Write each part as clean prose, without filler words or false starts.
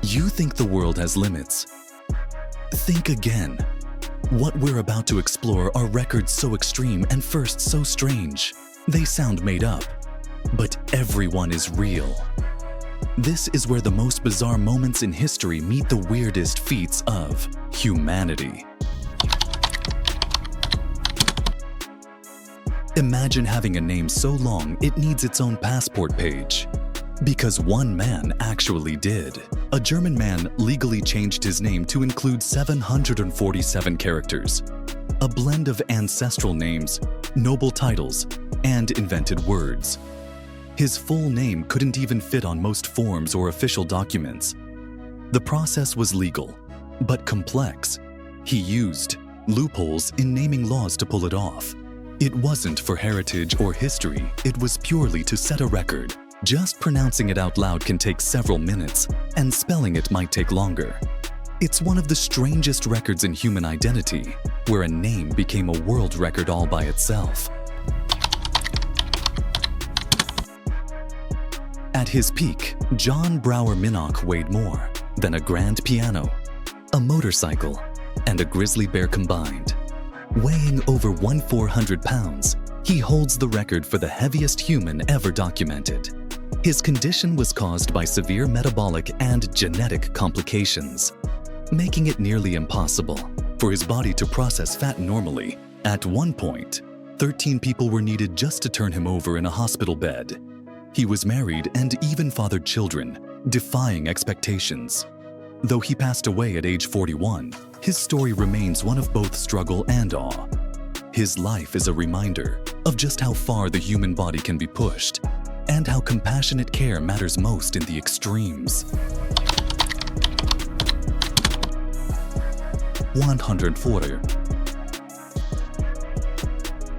You think the world has limits? Think again. What we're about to explore are records so extreme and first so strange. They sound made up, but everyone is real. This is where the most bizarre moments in history meet the weirdest feats of humanity. Imagine having a name so long it needs its own passport page. Because one man actually did. A German man legally changed his name to include 747 characters, a blend of ancestral names, noble titles, and invented words. His full name couldn't even fit on most forms or official documents. The process was legal, but complex. He used loopholes in naming laws to pull it off. It wasn't for heritage or history, it was purely to set a record. Just pronouncing it out loud can take several minutes, and spelling it might take longer. It's one of the strangest records in human identity, where a name became a world record all by itself. At his peak, John Brower Minnock weighed more than a grand piano, a motorcycle, and a grizzly bear combined. Weighing over 1,400 pounds, he holds the record for the heaviest human ever documented. His condition was caused by severe metabolic and genetic complications, making it nearly impossible for his body to process fat normally. At one point, 13 people were needed just to turn him over in a hospital bed. He was married and even fathered children, defying expectations. Though he passed away at age 41, his story remains one of both struggle and awe. His life is a reminder of just how far the human body can be pushed, and how compassionate care matters most in the extremes. 140.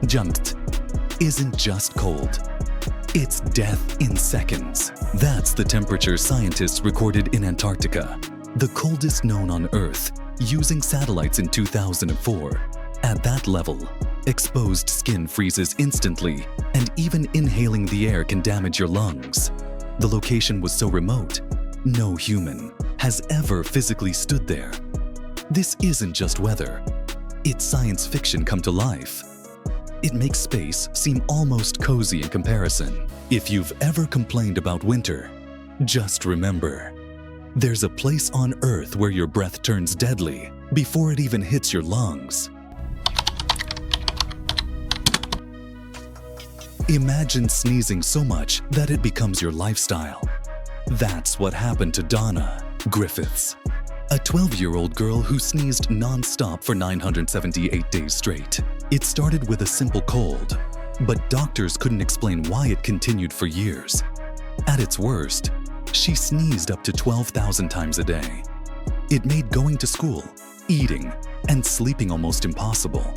Jumped isn't just cold. It's death in seconds. That's the temperature scientists recorded in Antarctica, the coldest known on Earth, using satellites in 2004. At that level, exposed skin freezes instantly, and even inhaling the air can damage your lungs. The location was so remote, no human has ever physically stood there. This isn't just weather, it's science fiction come to life. It makes space seem almost cozy in comparison. If you've ever complained about winter, just remember, there's a place on Earth where your breath turns deadly before it even hits your lungs. Imagine sneezing so much that it becomes your lifestyle. That's what happened to Donna Griffiths, a 12-year-old girl who sneezed non-stop for 978 days straight. It started with a simple cold, but doctors couldn't explain why it continued for years. At its worst, she sneezed up to 12,000 times a day. It made going to school, eating, and sleeping almost impossible.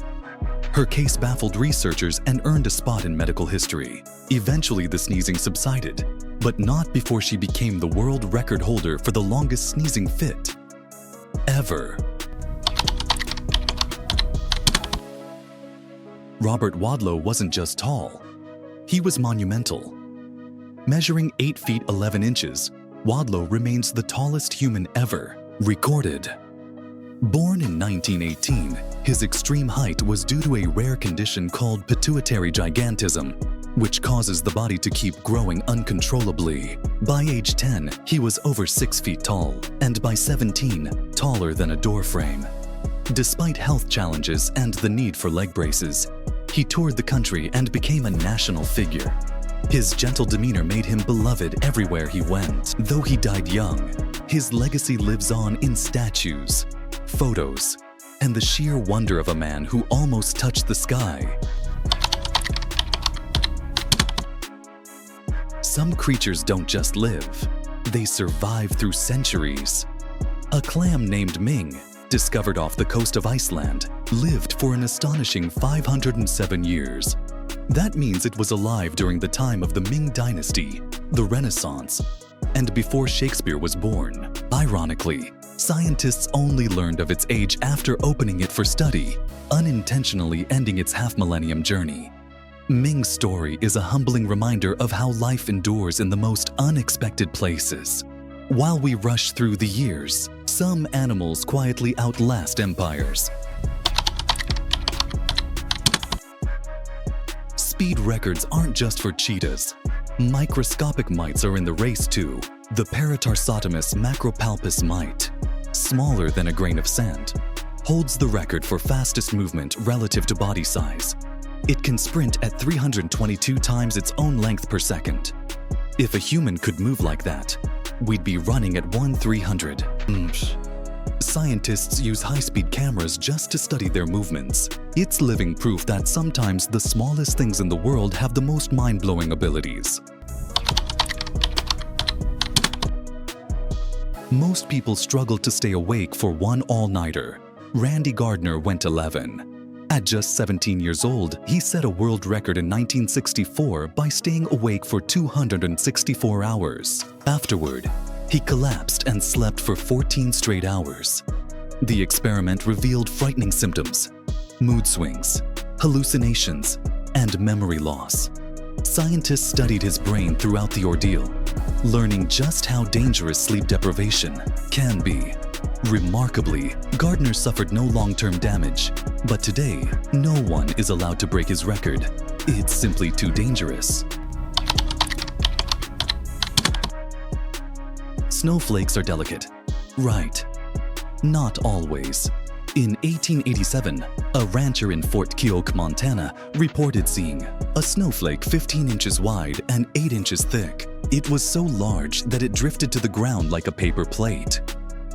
Her case baffled researchers and earned a spot in medical history. Eventually, the sneezing subsided, but not before she became the world record holder for the longest sneezing fit ever. Robert Wadlow wasn't just tall, he was monumental. Measuring 8 feet 11 inches, Wadlow remains the tallest human ever recorded. Born in 1918, his extreme height was due to a rare condition called pituitary gigantism, which causes the body to keep growing uncontrollably. By age 10, he was over 6 feet tall, and by 17, taller than a door frame. Despite health challenges and the need for leg braces, he toured the country and became a national figure. His gentle demeanor made him beloved everywhere he went. Though he died young, his legacy lives on in statues, photos, and the sheer wonder of a man who almost touched the sky. Some creatures don't just live, they survive through centuries. A clam named Ming, discovered off the coast of Iceland, lived for an astonishing 507 years. That means it was alive during the time of the Ming Dynasty, the Renaissance, and before Shakespeare was born. Ironically, scientists only learned of its age after opening it for study, unintentionally ending its half-millennium journey. Ming's story is a humbling reminder of how life endures in the most unexpected places. While we rush through the years, some animals quietly outlast empires. Speed records aren't just for cheetahs. Microscopic mites are in the race too. The Paratarsotomus macropalpus mite, smaller than a grain of sand, holds the record for fastest movement relative to body size. It can sprint at 322 times its own length per second. If a human could move like that, we'd be running at 1/300. Scientists use high-speed cameras just to study their movements. It's living proof that sometimes the smallest things in the world have the most mind-blowing abilities. Most people struggle to stay awake for one all-nighter. Randy Gardner went 11. At just 17 years old, he set a world record in 1964 by staying awake for 264 hours. Afterward, he collapsed and slept for 14 straight hours. The experiment revealed frightening symptoms: mood swings, hallucinations, and memory loss. Scientists studied his brain throughout the ordeal, learning just how dangerous sleep deprivation can be. Remarkably, Gardner suffered no long-term damage, but today, no one is allowed to break his record. It's simply too dangerous. Snowflakes are delicate. Right. Not always. In 1887, a rancher in Fort Keogh, Montana, reported seeing a snowflake 15 inches wide and 8 inches thick. It was so large that it drifted to the ground like a paper plate.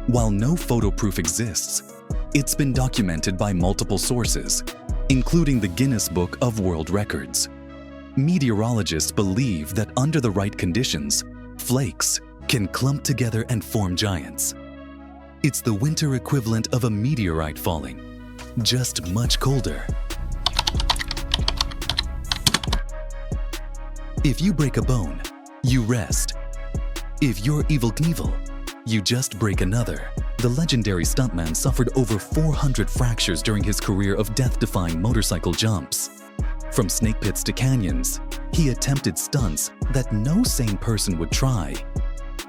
While no photo proof exists, it's been documented by multiple sources, including the Guinness Book of World Records. Meteorologists believe that under the right conditions, flakes can clump together and form giants. It's the winter equivalent of a meteorite falling, just much colder. If you break a bone, you rest. If you're Evel Knievel, you just break another. The legendary stuntman suffered over 400 fractures during his career of death-defying motorcycle jumps. From snake pits to canyons, he attempted stunts that no sane person would try.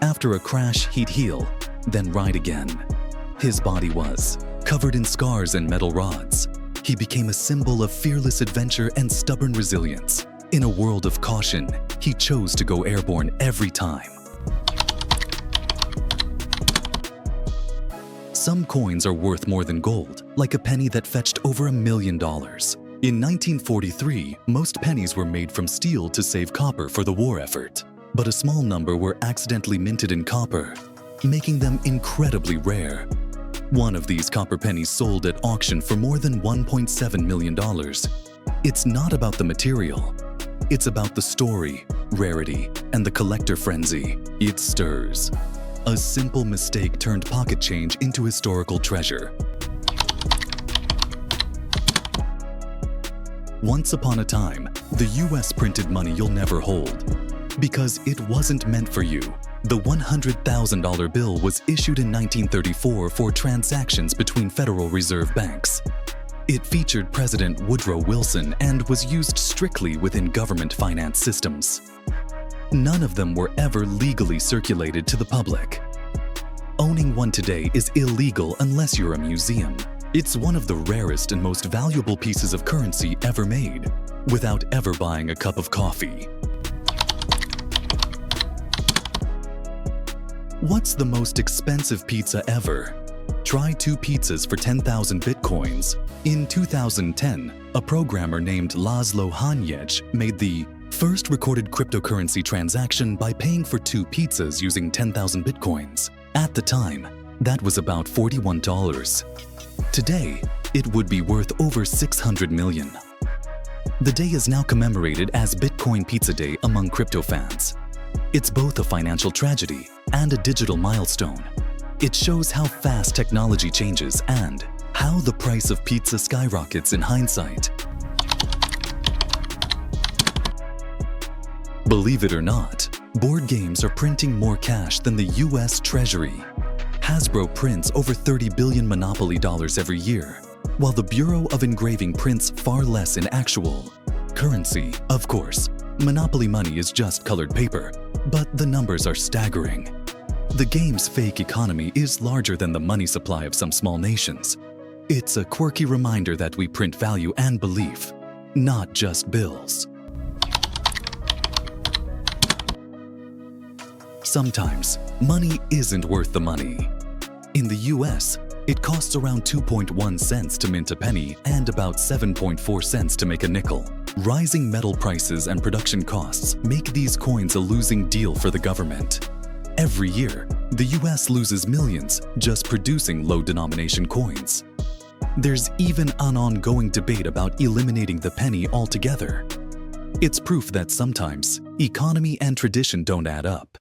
After a crash, he'd heal, then ride again. His body was covered in scars and metal rods. He became a symbol of fearless adventure and stubborn resilience. In a world of caution, he chose to go airborne every time. Some coins are worth more than gold, like a penny that fetched over $1 million. In 1943, most pennies were made from steel to save copper for the war effort, but a small number were accidentally minted in copper, making them incredibly rare. One of these copper pennies sold at auction for more than $1.7 million. It's not about the material. It's about the story, rarity, and the collector frenzy it stirs. A simple mistake turned pocket change into historical treasure. Once upon a time, the US printed money you'll never hold. Because it wasn't meant for you. The $100,000 bill was issued in 1934 for transactions between Federal Reserve banks. It featured President Woodrow Wilson and was used strictly within government finance systems. None of them were ever legally circulated to the public. Owning one today is illegal unless you're a museum. It's one of the rarest and most valuable pieces of currency ever made, without ever buying a cup of coffee. What's the most expensive pizza ever? Try 2 pizzas for 10,000 bitcoins. In 2010, a programmer named Laszlo Hanyecz made the first recorded cryptocurrency transaction by paying for 2 pizzas using 10,000 bitcoins. At the time, that was about $41. Today, it would be worth over $600 million. The day is now commemorated as Bitcoin Pizza Day among crypto fans. It's both a financial tragedy and a digital milestone. It shows how fast technology changes and how the price of pizza skyrockets in hindsight. Believe it or not, board games are printing more cash than the US Treasury. Hasbro prints over $30 billion Monopoly dollars every year, while the Bureau of Engraving prints far less in actual currency. Of course, Monopoly money is just colored paper, but the numbers are staggering. The game's fake economy is larger than the money supply of some small nations. It's a quirky reminder that we print value and belief, not just bills. Sometimes, money isn't worth the money. In the US, it costs around 2.1 cents to mint a penny and about 7.4 cents to make a nickel. Rising metal prices and production costs make these coins a losing deal for the government. Every year, the US loses millions just producing low-denomination coins. There's even an ongoing debate about eliminating the penny altogether. It's proof that sometimes economy and tradition don't add up.